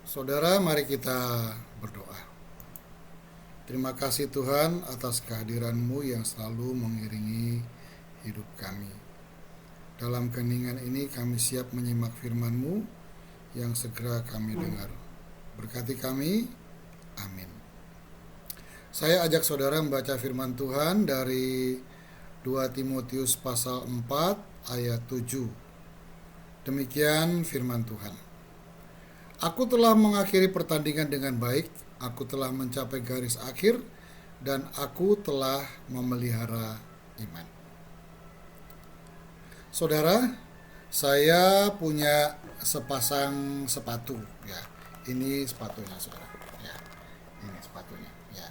Saudara, mari kita berdoa. Terima kasih Tuhan atas kehadiran-Mu yang selalu mengiringi hidup kami. Dalam keheningan ini kami siap menyimak firman-Mu yang segera kami dengar. Berkati kami, amin. Saya ajak saudara membaca firman Tuhan dari 2 Timotius pasal 4 ayat 7. Demikian firman Tuhan. Aku telah mengakhiri pertandingan dengan baik, aku telah mencapai garis akhir, dan aku telah memelihara iman. Saudara, saya punya sepasang sepatu, ya. Ini sepatunya, saudara. Ya, ini sepatunya, ya.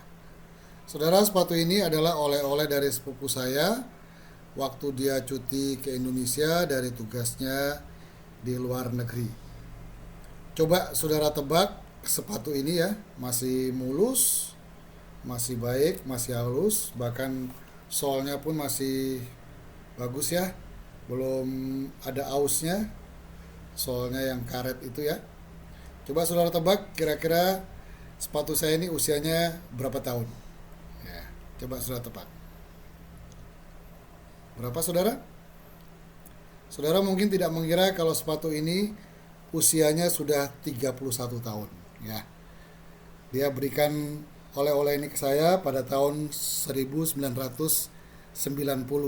Saudara, sepatu ini adalah oleh-oleh dari sepupu saya waktu dia cuti ke Indonesia dari tugasnya di luar negeri. Coba saudara tebak sepatu ini ya, masih mulus, masih baik, masih halus, bahkan solnya pun masih bagus ya. Belum ada ausnya, solnya yang karet itu ya. Coba saudara tebak kira-kira sepatu saya ini usianya berapa tahun? Ya, coba saudara tebak. Berapa saudara? Saudara mungkin tidak mengira kalau sepatu ini usianya sudah 31 tahun ya. Dia berikan oleh-oleh ini ke saya pada tahun 1990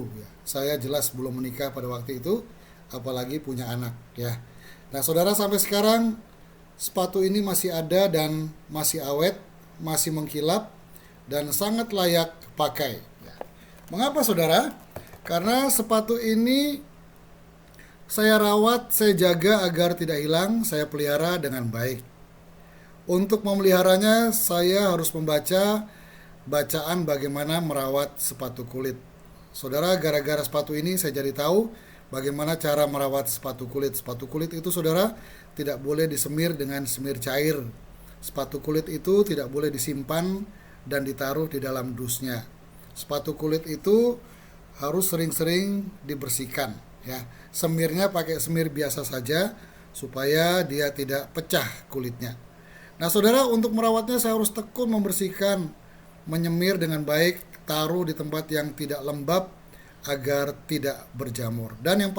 ya. Saya jelas belum menikah pada waktu itu, apalagi punya anak ya. Nah, saudara, sampai sekarang sepatu ini masih ada dan masih awet, masih mengkilap dan sangat layak pakai ya. Mengapa saudara? Karena sepatu ini saya rawat, saya jaga agar tidak hilang, saya pelihara dengan baik. Untuk memeliharanya, saya harus membaca bacaan bagaimana merawat sepatu kulit. Saudara, gara-gara sepatu ini saya jadi tahu bagaimana cara merawat sepatu kulit. Sepatu kulit itu, saudara, tidak boleh disemir dengan semir cair. Sepatu kulit itu tidak boleh disimpan dan ditaruh di dalam dusnya. Sepatu kulit itu harus sering-sering dibersihkan. Ya, semirnya pakai semir biasa saja supaya dia tidak pecah kulitnya. Nah, saudara, untuk merawatnya saya harus tekun membersihkan, menyemir dengan baik, taruh di tempat yang tidak lembab agar tidak berjamur. Dan yang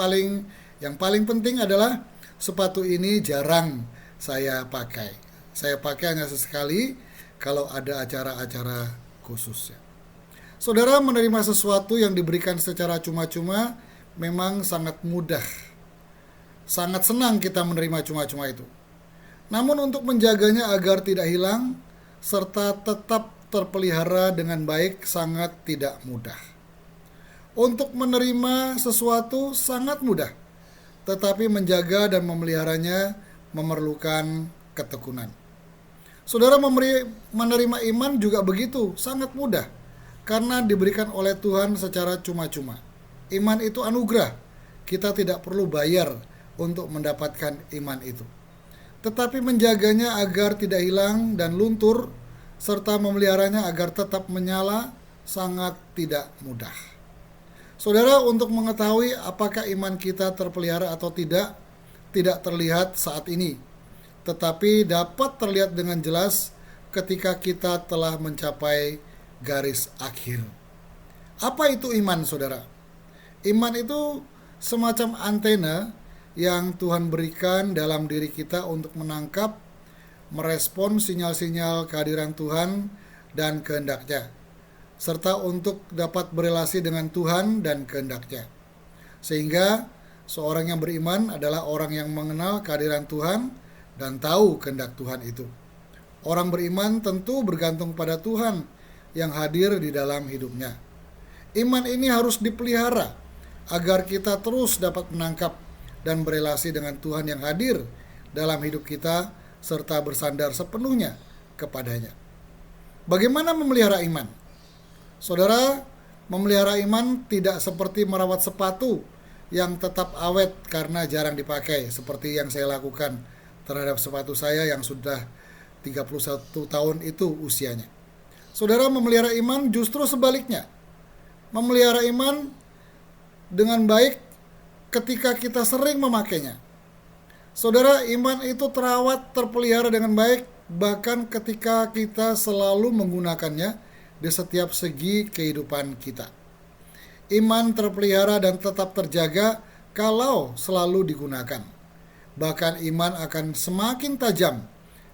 paling penting adalah sepatu ini jarang saya pakai. Saya pakai hanya sesekali kalau ada acara-acara khusus ya. Saudara, menerima sesuatu yang diberikan secara cuma-cuma memang sangat mudah. Sangat senang kita menerima cuma-cuma itu. Namun untuk menjaganya agar tidak hilang serta tetap terpelihara dengan baik sangat tidak mudah. Untuk menerima sesuatu sangat mudah, tetapi menjaga dan memeliharanya memerlukan ketekunan. Saudara, menerima iman juga begitu, sangat mudah karena diberikan oleh Tuhan secara cuma-cuma. Iman itu anugerah. Kita tidak perlu bayar untuk mendapatkan iman itu. Tetapi menjaganya agar tidak hilang dan luntur, serta memeliharanya agar tetap menyala, sangat tidak mudah. Saudara, untuk mengetahui apakah iman kita terpelihara atau tidak terlihat saat ini. Tetapi dapat terlihat dengan jelas ketika kita telah mencapai garis akhir. Apa itu iman, saudara? Iman itu semacam antena yang Tuhan berikan dalam diri kita untuk menangkap, merespon sinyal-sinyal kehadiran Tuhan dan kehendak-Nya, serta untuk dapat berelasi dengan Tuhan dan kehendak-Nya. Sehingga seorang yang beriman adalah orang yang mengenal kehadiran Tuhan dan tahu kehendak Tuhan itu. Orang beriman tentu bergantung pada Tuhan yang hadir di dalam hidupnya. Iman ini harus dipelihara agar kita terus dapat menangkap dan berelasi dengan Tuhan yang hadir dalam hidup kita serta bersandar sepenuhnya kepadanya. Bagaimana memelihara iman? Saudara, memelihara iman tidak seperti merawat sepatu yang tetap awet karena jarang dipakai, seperti yang saya lakukan terhadap sepatu saya yang sudah 31 tahun itu usianya. Saudara, memelihara iman justru sebaliknya. Memelihara iman dengan baik ketika kita sering memakainya. Saudara, iman itu terawat, terpelihara dengan baik, bahkan ketika kita selalu menggunakannya di setiap segi kehidupan kita. Iman terpelihara dan tetap terjaga kalau selalu digunakan. Bahkan iman akan semakin tajam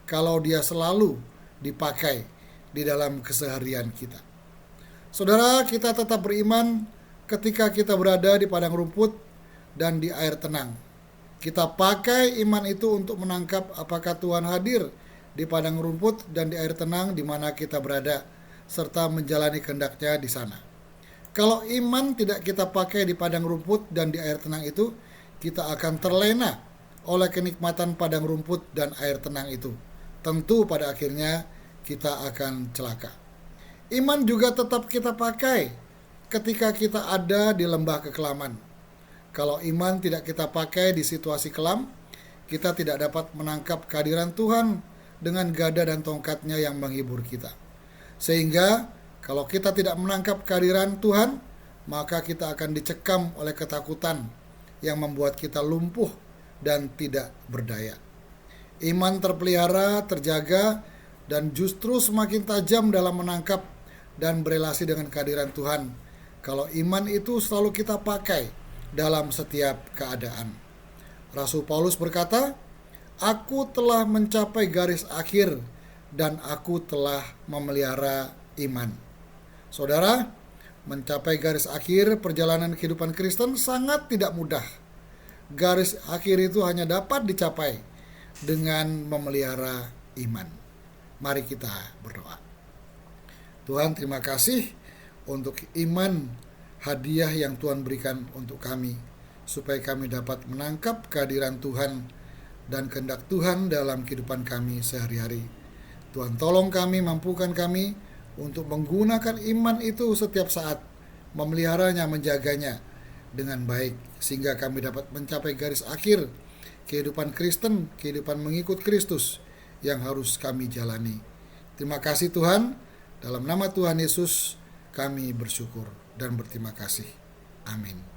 kalau dia selalu dipakai di dalam keseharian kita. Saudara, kita tetap beriman ketika kita berada di padang rumput dan di air tenang. Kita pakai iman itu untuk menangkap apakah Tuhan hadir di padang rumput dan di air tenang di mana kita berada, serta menjalani kehendak-Nya di sana. Kalau iman tidak kita pakai di padang rumput dan di air tenang itu, kita akan terlena oleh kenikmatan padang rumput dan air tenang itu. Tentu pada akhirnya kita akan celaka. Iman juga tetap kita pakai ketika kita ada di lembah kekelaman. Kalau iman tidak kita pakai di situasi kelam, kita tidak dapat menangkap kehadiran Tuhan dengan gada dan tongkat-Nya yang menghibur kita. Sehingga kalau kita tidak menangkap kehadiran Tuhan, maka kita akan dicekam oleh ketakutan yang membuat kita lumpuh dan tidak berdaya. Iman terpelihara, terjaga, dan justru semakin tajam dalam menangkap dan berelasi dengan kehadiran Tuhan kalau iman itu selalu kita pakai dalam setiap keadaan. Rasul Paulus berkata, "Aku telah mencapai garis akhir dan aku telah memelihara iman." Saudara, mencapai garis akhir perjalanan kehidupan Kristen sangat tidak mudah. Garis akhir itu hanya dapat dicapai dengan memelihara iman. Mari kita berdoa. Tuhan, terima kasih untuk iman, hadiah yang Tuhan berikan untuk kami, supaya kami dapat menangkap kehadiran Tuhan dan kehendak Tuhan dalam kehidupan kami sehari-hari. Tuhan, tolong kami, mampukan kami untuk menggunakan iman itu setiap saat, memeliharanya, menjaganya dengan baik, sehingga kami dapat mencapai garis akhir kehidupan Kristen, kehidupan mengikut Kristus yang harus kami jalani. Terima kasih Tuhan, dalam nama Tuhan Yesus kami bersyukur dan berterima kasih. Amin.